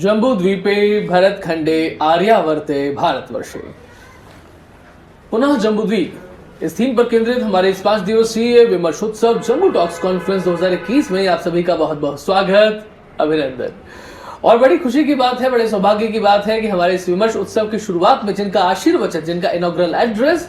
जम्बूद्वीपे भरतखंडे आर्यावर्ते भारतवर्षे। पुनः जम्बूद्वीप इस थीम पर केंद्रित हमारे इस 5 दिवसीय विमर्शोत्सव जम्बू टॉक्स कॉन्फ्रेंस 2021 में आप सभी का बहुत बहुत स्वागत, अभिनंदन। और बड़ी खुशी की बात है, बड़े सौभाग्य की बात है कि हमारे इस विमर्श उत्सव की शुरुआत में जिनका आशीर्वचन, जिनका इनॉग्रल एड्रेस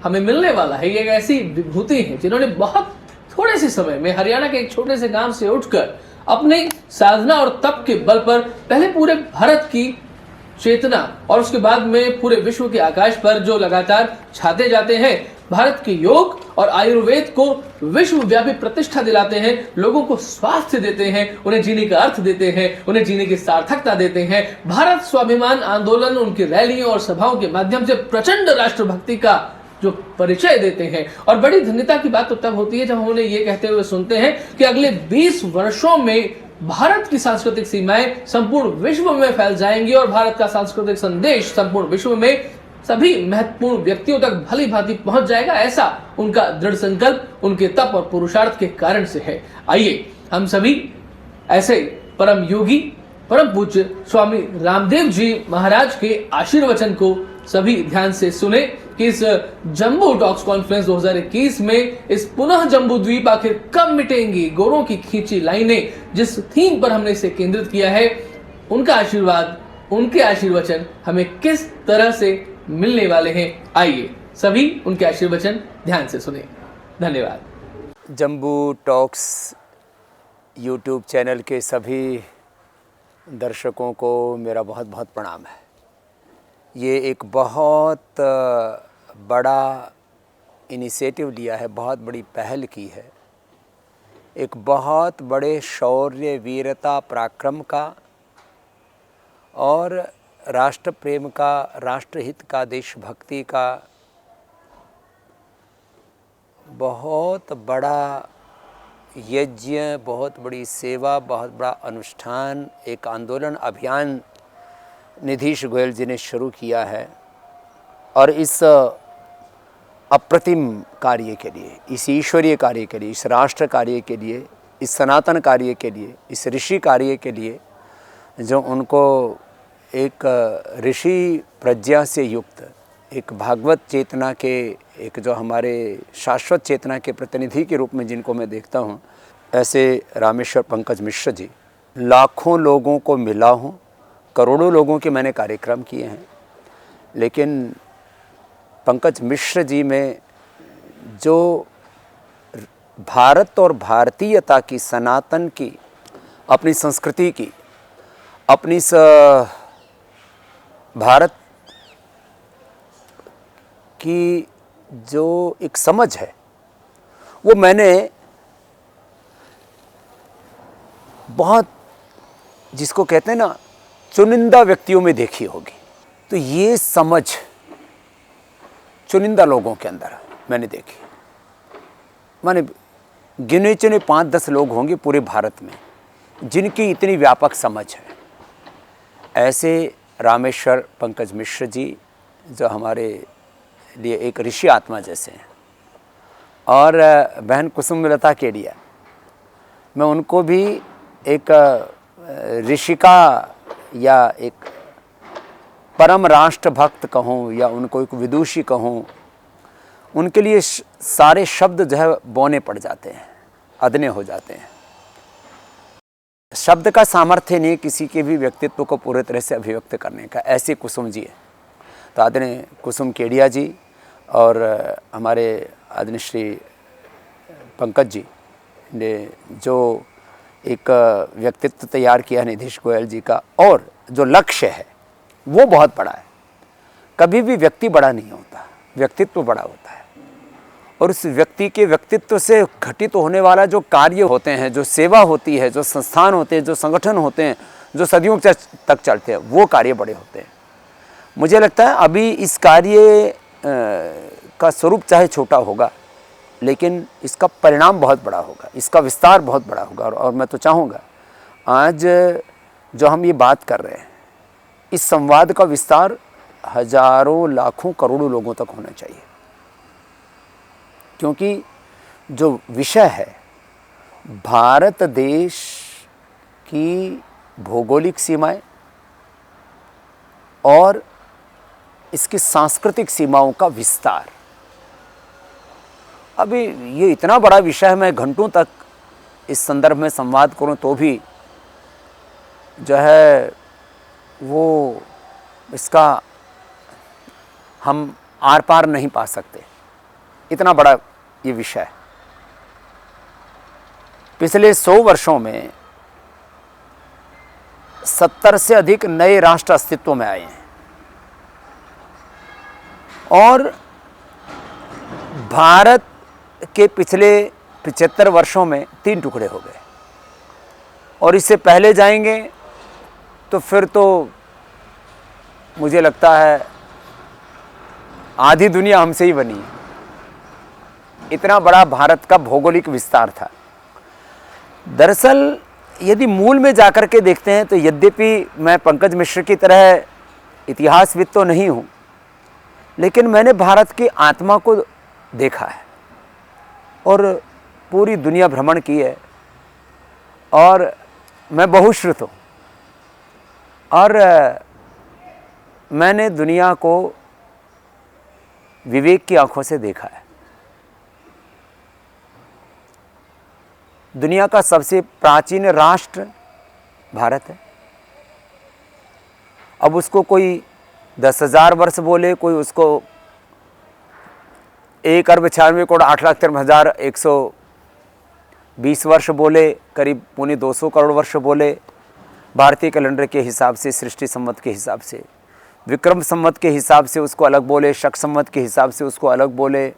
हमें मिलने वाला है, ये एक ऐसी विभूति है जिन्होंने बहुत थोड़े से समय में हरियाणा के एक छोटे से गांव से उठकर अपने साधना और तप के बल पर पहले पूरे भारत की चेतना और उसके बाद में पूरे विश्व के आकाश पर जो लगातार छाते जाते हैं, भारत के योग और आयुर्वेद को विश्वव्यापी प्रतिष्ठा दिलाते हैं, लोगों को स्वास्थ्य देते हैं, उन्हें जीने का अर्थ देते हैं, उन्हें जीने की सार्थकता देते हैं। भारत स्वाभिमान आंदोलन उनकी रैलियों और सभाओं के माध्यम से प्रचंड राष्ट्रभक्ति का जो परिचय देते हैं। और बड़ी धन्यता की बात तो तब होती है जब हम उन्हें ये कहते हुए सुनते हैं कि अगले 20 वर्षों में भारत की सांस्कृतिक सीमाएं संपूर्ण विश्व में फैल जाएंगी और भारत का सांस्कृतिक संदेश संपूर्ण विश्व में सभी महत्वपूर्ण व्यक्तियों तक भली भांति पहुंच जाएगा। ऐसा उनका दृढ़ संकल्प उनके तप और पुरुषार्थ के कारण से है। आइए हम सभी ऐसे परम योगी परम पूज्य स्वामी रामदेव जी महाराज के आशीर्वचन को सभी ध्यान से सुने कि इस जम्बू टॉक्स कॉन्फ्रेंस 2021 में इस पुनः जम्बूद्वीप आखिर कब मिटेंगी, गोरों की खींची लाइनें, जिस थीम पर हमने इसे केंद्रित किया है, उनका आशीर्वाद, उनके आशीर्वचन हमें किस तरह से मिलने वाले हैं। आइए सभी उनके आशीर्वचन ध्यान से सुने। धन्यवाद। जम्बू टॉक्स यूट्यूब चैनल के सभी दर्शकों को मेरा बहुत बहुत प्रणाम है। ये एक बहुत बड़ा इनिशिएटिव लिया है, बहुत बड़ी पहल की है। एक बहुत बड़े शौर्य, वीरता, पराक्रम का और राष्ट्र प्रेम का, राष्ट्रहित का, देशभक्ति का बहुत बड़ा यज्ञ, बहुत बड़ी सेवा, बहुत बड़ा अनुष्ठान, एक आंदोलन अभियान नीतीश गोयल जी ने शुरू किया है। और इस अप्रतिम कार्य के लिए, इस ईश्वरीय कार्य के लिए, इस राष्ट्र कार्य के लिए, इस सनातन कार्य के लिए, इस ऋषि कार्य के लिए, जो उनको एक ऋषि प्रज्ञा से युक्त, एक भागवत चेतना के, एक जो हमारे शाश्वत चेतना के प्रतिनिधि के रूप में जिनको मैं देखता हूँ, ऐसे रामेश्वर पंकज मिश्र जी, लाखों लोगों को मिला हूँ, करोड़ों लोगों के मैंने कार्यक्रम किए हैं, लेकिन पंकज मिश्र जी में जो भारत और भारतीयता की, सनातन की, अपनी संस्कृति की, अपनी भारत की जो एक समझ है, वो मैंने बहुत, जिसको कहते हैं ना, चुनिंदा व्यक्तियों में देखी होगी। तो ये समझ चुनिंदा लोगों के अंदर मैंने देखी। माने गिने चुने 5-10 लोग होंगे पूरे भारत में जिनकी इतनी व्यापक समझ है। ऐसे रामेश्वर पंकज मिश्र जी, जो हमारे लिए एक ऋषि आत्मा जैसे हैं, और बहन कुसुमलता केडिया, मैं उनको भी एक ऋषिका या एक परम राष्ट्र भक्त कहूँ या उनको एक विदुषी कहूँ, उनके लिए सारे शब्द जो है बौने पड़ जाते हैं, अदने हो जाते हैं। शब्द का सामर्थ्य नहीं किसी के भी व्यक्तित्व को पूरे तरह से अभिव्यक्त करने का। ऐसे कुसुम जी है। तो आदरणीय कुसुम केडिया जी और हमारे आदरणीय श्री पंकज जी ने जो एक व्यक्तित्व तैयार किया नीतीश गोयल जी का, और जो लक्ष्य है वो बहुत बड़ा है। कभी भी व्यक्ति बड़ा नहीं होता, व्यक्तित्व बड़ा होता है। और उस व्यक्ति के व्यक्तित्व से घटित होने वाला जो कार्य होते हैं, जो सेवा होती है, जो संस्थान होते हैं, जो संगठन होते हैं, जो सदियों तक चलते हैं, वो कार्य बड़े होते हैं। मुझे लगता है अभी इस कार्य का स्वरूप चाहे छोटा होगा, लेकिन इसका परिणाम बहुत बड़ा होगा, इसका विस्तार बहुत बड़ा होगा। और मैं तो चाहूँगा आज जो हम ये बात कर रहे हैं, इस संवाद का विस्तार हजारों, लाखों, करोड़ों लोगों तक होना चाहिए। क्योंकि जो विषय है, भारत देश की भौगोलिक सीमाएं, और इसकी सांस्कृतिक सीमाओं का विस्तार। अभी ये इतना बड़ा विषय है, मैं घंटों तक इस संदर्भ में संवाद करूं तो भी जो है वो इसका हम आर पार नहीं पा सकते, इतना बड़ा ये विषय है। पिछले 100 वर्षों में 70 से अधिक नए राष्ट्र अस्तित्व में आए हैं और भारत के पिछले 75 वर्षों में 3 टुकड़े हो गए, और इससे पहले जाएंगे तो फिर तो मुझे लगता है आधी दुनिया हमसे ही बनी है। इतना बड़ा भारत का भौगोलिक विस्तार था। दरअसल यदि मूल में जाकर के देखते हैं तो यद्यपि मैं पंकज मिश्र की तरह इतिहासविद तो नहीं हूँ, लेकिन मैंने भारत की आत्मा को देखा है और पूरी दुनिया भ्रमण की है, और मैं बहुश्रुत हूँ और मैंने दुनिया को विवेक की आंखों से देखा है। दुनिया का सबसे प्राचीन राष्ट्र भारत है। अब उसको कोई 10,000 वर्ष बोले, कोई उसको 1,96,08,13,120 वर्ष बोले, करीब 250 करोड़ वर्ष बोले, भारतीय कैलेंडर के हिसाब से, सृष्टि संवत के हिसाब से, विक्रम संवत के हिसाब से उसको अलग बोले, शक संवत के हिसाब से उसको अलग बोले,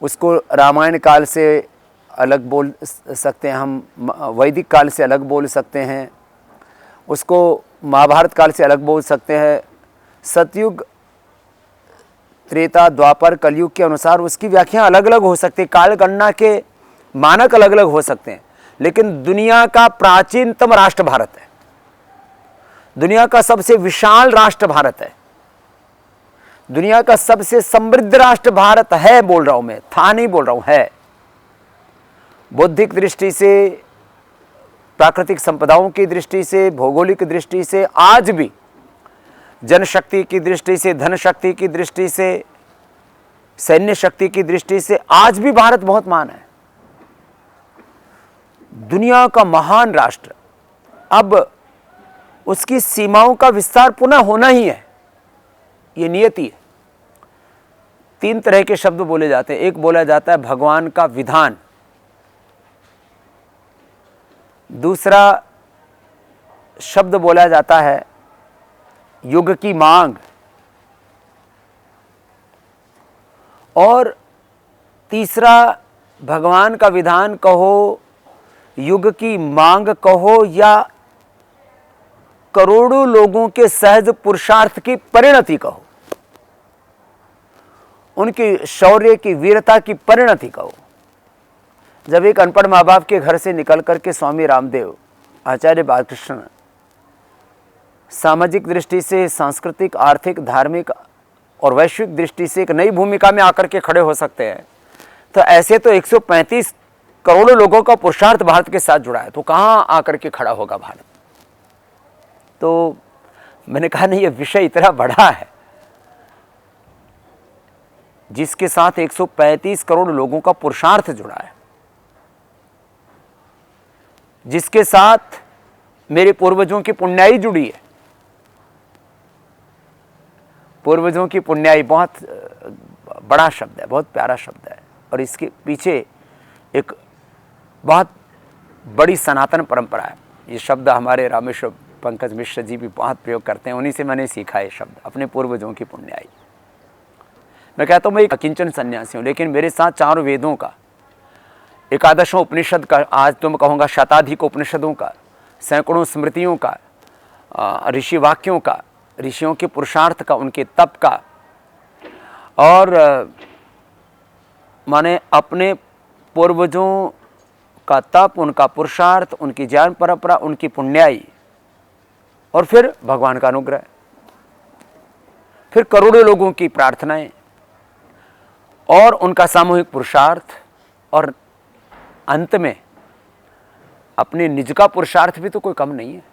उसको रामायण काल से अलग बोल सकते हैं, हम वैदिक काल से अलग बोल सकते हैं, उसको महाभारत काल से अलग बोल सकते हैं। सतयुग, त्रेता, द्वापर, कलयुग के अनुसार उसकी व्याख्या अलग अलग हो सकती है, काल गणना के मानक अलग अलग हो सकते हैं, लेकिन दुनिया का प्राचीनतम राष्ट्र भारत है। दुनिया का सबसे विशाल राष्ट्र भारत है। दुनिया का सबसे समृद्ध राष्ट्र भारत है, बोल रहा हूं मैं, था नहीं बोल रहा हूं, है। बौद्धिक दृष्टि से, प्राकृतिक संपदाओं की दृष्टि से, भौगोलिक दृष्टि से, आज भी जनशक्ति की दृष्टि से, धन शक्ति की दृष्टि से, सैन्य शक्ति की दृष्टि से आज भी भारत बहुत महान है। दुनिया का महान राष्ट्र, अब उसकी सीमाओं का विस्तार पुनः होना ही है, ये नियति है। 3 तरह के शब्द बोले जाते हैं। एक बोला जाता है भगवान का विधान, दूसरा शब्द बोला जाता है युग की मांग, और तीसरा भगवान का विधान कहो, युग की मांग कहो, या करोड़ों लोगों के सहज पुरुषार्थ की परिणति कहो, उनकी शौर्य की, वीरता की परिणति कहो। जब एक अनपढ़ माँ बाप के घर से निकल करके स्वामी रामदेव, आचार्य बालकृष्ण सामाजिक दृष्टि से, सांस्कृतिक, आर्थिक, धार्मिक और वैश्विक दृष्टि से एक नई भूमिका में आकर के खड़े हो सकते हैं, तो ऐसे तो 135 करोड़ों लोगों का पुरुषार्थ भारत के साथ जुड़ा है, तो कहाँ आकर के खड़ा होगा भारत। तो मैंने कहा नहीं, ये विषय इतना बड़ा है जिसके साथ 135 करोड़ लोगों का पुरुषार्थ जुड़ा है, जिसके साथ मेरे पूर्वजों की पुण्याई जुड़ी है। पूर्वजों की पुण्याई बहुत बड़ा शब्द है, बहुत प्यारा शब्द है, और इसके पीछे एक बहुत बड़ी सनातन परंपरा है। ये शब्द हमारे रामेश्वर पंकज मिश्र जी भी बहुत प्रयोग करते हैं, उन्हीं से मैंने सीखा है शब्द, अपने पूर्वजों की पुण्याई। मैं कहता हूँ मैं एक अकिंचन सन्यासी हूँ, लेकिन मेरे साथ 4 वेदों का, एकादशों उपनिषद का, आज तो मैं कहूँगा शताधिक उपनिषदों का, सैकड़ों स्मृतियों का, ऋषि वाक्यों का, ऋषियों के पुरुषार्थ का, उनके तप का, और माने अपने पूर्वजों का तप, उनका पुरुषार्थ, उनकी ज्ञान परंपरा, उनकी पुण्याई, और फिर भगवान का अनुग्रह, फिर करोड़ों लोगों की प्रार्थनाएं, और उनका सामूहिक पुरुषार्थ, और अंत में अपने निज का पुरुषार्थ भी तो कोई कम नहीं है।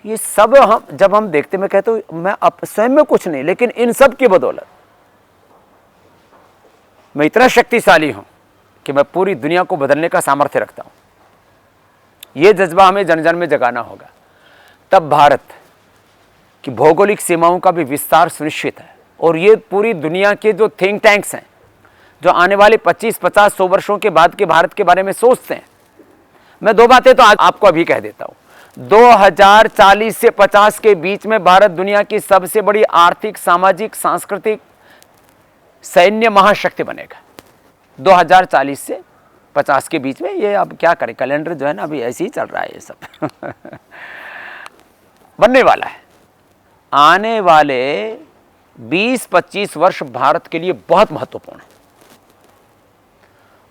ये सब जब हम देखते, मैं कहता हूँ मैं स्वयं में कुछ नहीं, लेकिन इन सब की बदौलत मैं इतना शक्तिशाली हूं कि मैं पूरी दुनिया को बदलने का सामर्थ्य रखता हूं। यह जज्बा हमें जन जन में जगाना होगा, तब भारत की भौगोलिक सीमाओं का भी विस्तार सुनिश्चित है। और ये पूरी दुनिया के जो थिंक टैंक्स हैं, जो आने वाले 25, 50, 100 वर्षों के बाद के भारत के बारे में सोचते हैं, मैं दो बातें तो आपको अभी कह देता हूं। 2040 से 50 के बीच में भारत दुनिया की सबसे बड़ी आर्थिक, सामाजिक, सांस्कृतिक, सैन्य महाशक्ति बनेगा। 2040 से 50 के बीच में। ये अब क्या करें, कैलेंडर जो है ना अभी ऐसे ही चल रहा है, ये सब बनने वाला है। आने वाले 20-25 वर्ष भारत के लिए बहुत महत्वपूर्ण है।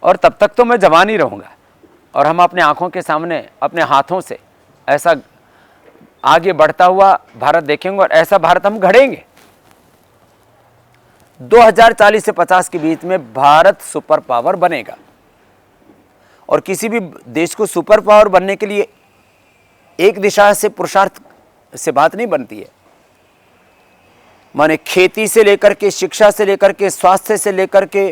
और तब तक तो मैं जवान ही रहूंगा और हम अपने आंखों के सामने अपने हाथों से ऐसा आगे बढ़ता हुआ भारत देखेंगे और ऐसा भारत हम गढ़ेंगे। 2040 से 50 के बीच में भारत सुपर पावर बनेगा। और किसी भी देश को सुपर पावर बनने के लिए एक दिशा से पुरुषार्थ से बात नहीं बनती है। माने खेती से लेकर के, शिक्षा से लेकर के, स्वास्थ्य से लेकर के,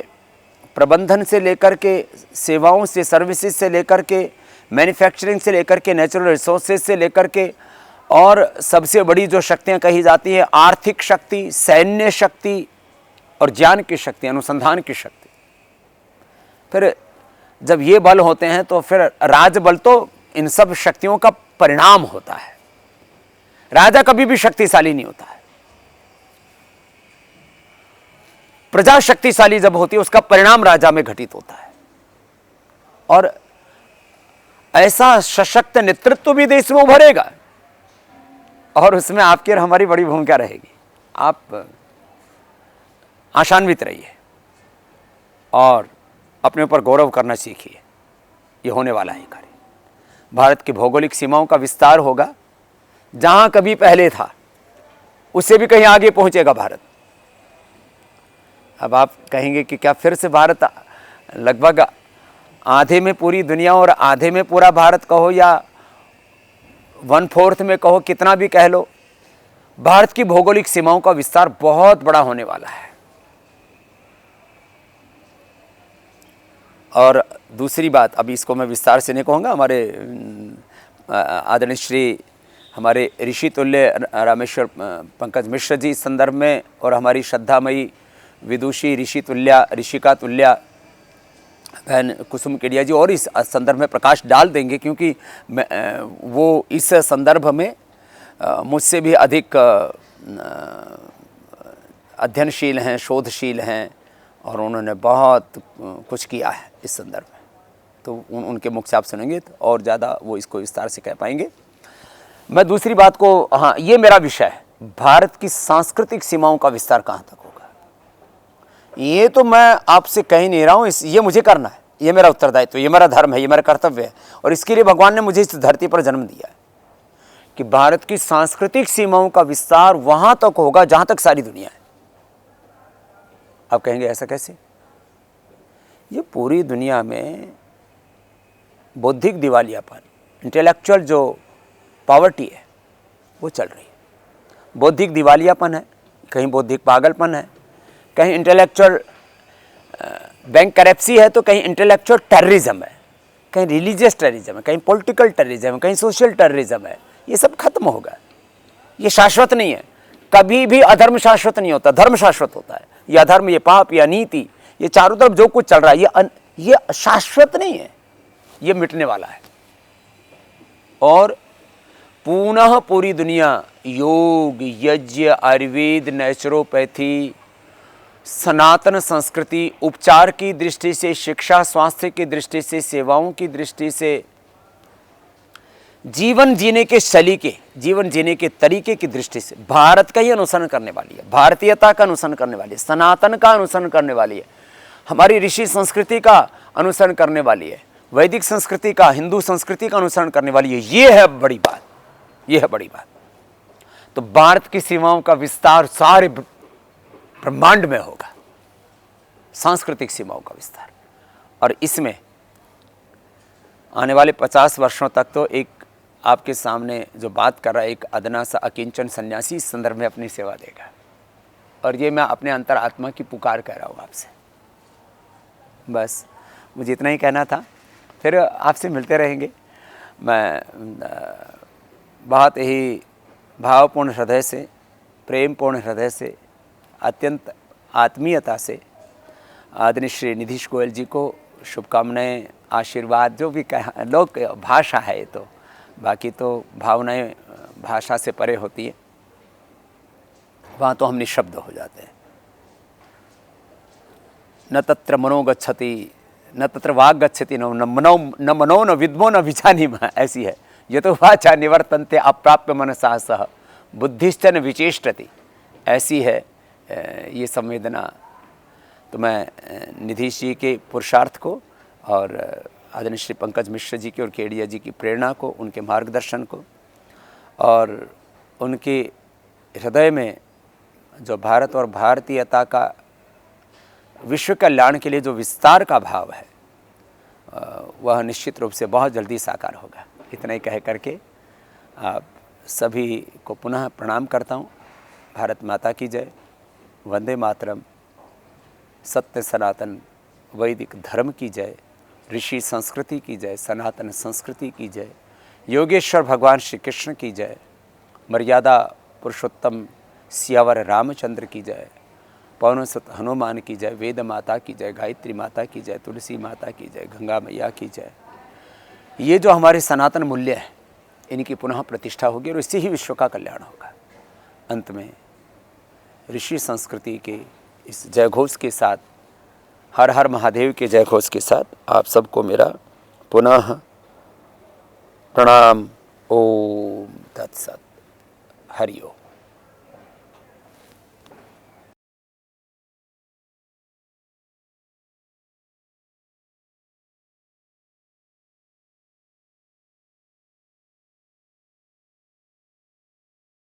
प्रबंधन से लेकर के, सेवाओं से, सर्विसेज से लेकर के, मैन्युफैक्चरिंग से लेकर के, नेचुरल रिसोर्सेज से लेकर के, और सबसे बड़ी जो शक्तियां कही जाती है आर्थिक शक्ति, सैन्य शक्ति और ज्ञान की शक्ति, अनुसंधान की शक्ति। फिर जब ये बल होते हैं तो फिर राजबल तो इन सब शक्तियों का परिणाम होता है। राजा कभी भी शक्तिशाली नहीं होता है। प्रजा शक्तिशाली जब होती है उसका परिणाम राजा में घटित होता है। और ऐसा सशक्त नेतृत्व भी देश में उभरेगा और उसमें आपकी और हमारी बड़ी भूमिका रहेगी। आप आशान्वित रहिए और अपने ऊपर गौरव करना सीखिए। ये होने वाला है कार्य। भारत की भौगोलिक सीमाओं का विस्तार होगा। जहां कभी पहले था उससे भी कहीं आगे पहुंचेगा भारत। अब आप कहेंगे कि क्या फिर से भारत लगभग आधे में पूरी दुनिया और आधे में पूरा भारत कहो या 1/4 में कहो, कितना भी कह लो, भारत की भौगोलिक सीमाओं का विस्तार बहुत बड़ा होने वाला है। और दूसरी बात, अभी इसको मैं विस्तार से नहीं कहूँगा, हमारे आदरणीय श्री हमारे ऋषि तुल्य रामेश्वर पंकज मिश्र जी इस संदर्भ में, और हमारी श्रद्धामयी विदुषी ऋषिका तुल्या बहन कुसुम केडिया जी और इस संदर्भ में प्रकाश डाल देंगे, क्योंकि वो इस संदर्भ में मुझसे भी अधिक अध्ययनशील हैं, शोधशील हैं और उन्होंने बहुत कुछ किया है इस संदर्भ में। तो उनके मुख से आप सुनेंगे तो और ज़्यादा वो इसको विस्तार से कह पाएंगे। मैं दूसरी बात को, हाँ, ये मेरा विषय है, भारत की सांस्कृतिक सीमाओं का विस्तार कहाँ तक होगा। ये तो मैं आपसे कह ही नहीं रहा हूँ, ये मुझे करना है, ये मेरा उत्तरदायित्व, ये मेरा धर्म है, ये मेरा कर्तव्य है। और इसके लिए भगवान ने मुझे इस धरती पर जन्म दिया है कि भारत की सांस्कृतिक सीमाओं का विस्तार वहां तक होगा जहां तक सारी दुनिया है। आप कहेंगे ऐसा कैसे? ये पूरी दुनिया में बौद्धिक दिवालियापन, इंटेलेक्चुअल जो पॉवर्टी है वो चल रही है। बौद्धिक दिवालियापन है, कहीं बौद्धिक पागलपन है, कहीं इंटेलेक्चुअल बैंक करप्सी है, तो कहीं इंटेलेक्चुअल टेररिज्म है, कहीं रिलीजियस टेररिज्म है, कहीं पॉलिटिकल टेररिज्म है, कहीं सोशल टेररिज्म है। ये सब खत्म होगा। ये शाश्वत नहीं है। कभी भी अधर्म शाश्वत नहीं होता, धर्म शाश्वत होता है। ये अधर्म, ये पाप, ये अनीति, ये चारों तरफ जो कुछ चल रहा है ये शाश्वत नहीं है, ये मिटने वाला है। और पुनः पूरी दुनिया योग, यज्ञ, आयुर्वेद, नेचुरोपैथी, सनातन संस्कृति, उपचार की दृष्टि से, शिक्षा, स्वास्थ्य की दृष्टि से, सेवाओं की दृष्टि से, जीवन जीने के सलीके, जीवन जीने के तरीके की दृष्टि से भारत का ही अनुसरण करने वाली है, भारतीयता का अनुसरण करने वाली है, सनातन का अनुसरण करने वाली है, हमारी ऋषि संस्कृति का अनुसरण करने वाली है, वैदिक संस्कृति का, हिंदू संस्कृति का अनुसरण करने वाली है। ये है बड़ी बात, ये है बड़ी बात। तो भारत की सीमाओं का विस्तार सारे ब्रह्मांड में होगा, सांस्कृतिक सीमाओं का विस्तार। और इसमें आने वाले 50 वर्षों तक तो एक आपके सामने जो बात कर रहा है एक अदना सा अकिंचन सन्यासी इस संदर्भ में अपनी सेवा देगा। और ये मैं अपने अंतर आत्मा की पुकार कह रहा हूँ आपसे। बस मुझे इतना ही कहना था। फिर आपसे मिलते रहेंगे। मैं बहुत ही भावपूर्ण हृदय से, प्रेमपूर्ण हृदय से, अत्यंत आत्मीयता से आदरणीय श्री निधीश गोयल जी को शुभकामनाएं, आशीर्वाद, जो भी कह लोग, भाषा है ये तो, बाकी तो भावनाएं भाषा से परे होती है, वहाँ तो हम निशब्द हो जाते हैं। न तत्र मनो गच्छति, न तत्र वाग गच्छति, न मनो न विद्मो न विजानीमः, ऐसी है। ये तो वाचा निवर्तन्ते अप्राप्य मनसा सह बुद्धिश्च न विचेष्टति, ऐसी है ये संवेदना। तो मैं निधीश जी के पुरुषार्थ को और आदरणीय श्री पंकज मिश्र जी की और केडिया जी की प्रेरणा को, उनके मार्गदर्शन को और उनके हृदय में जो भारत और भारतीयता का विश्व कल्याण के लिए जो विस्तार का भाव है वह निश्चित रूप से बहुत जल्दी साकार होगा। इतना ही कह करके आप सभी को पुनः प्रणाम करता हूँ। भारत माता की जय, वंदे मातरम, सत्य सनातन वैदिक धर्म की जय, ऋषि संस्कृति की जय, सनातन संस्कृति की जय, योगेश्वर भगवान श्री कृष्ण की जय, मर्यादा पुरुषोत्तम सियावर रामचंद्र की जय, पवनसुत हनुमान की जय, वेद माता की जय, गायत्री माता की जय, तुलसी माता की जय, गंगा मैया की जय। ये जो हमारे सनातन मूल्य हैं इनकी पुनः प्रतिष्ठा होगी और इससे ही विश्व का कल्याण होगा। अंत में ऋषि संस्कृति के इस जयघोष के साथ, हर हर महादेव के जयघोष के साथ आप सबको मेरा पुनः प्रणाम। ओम तत्सत। हरि ओम।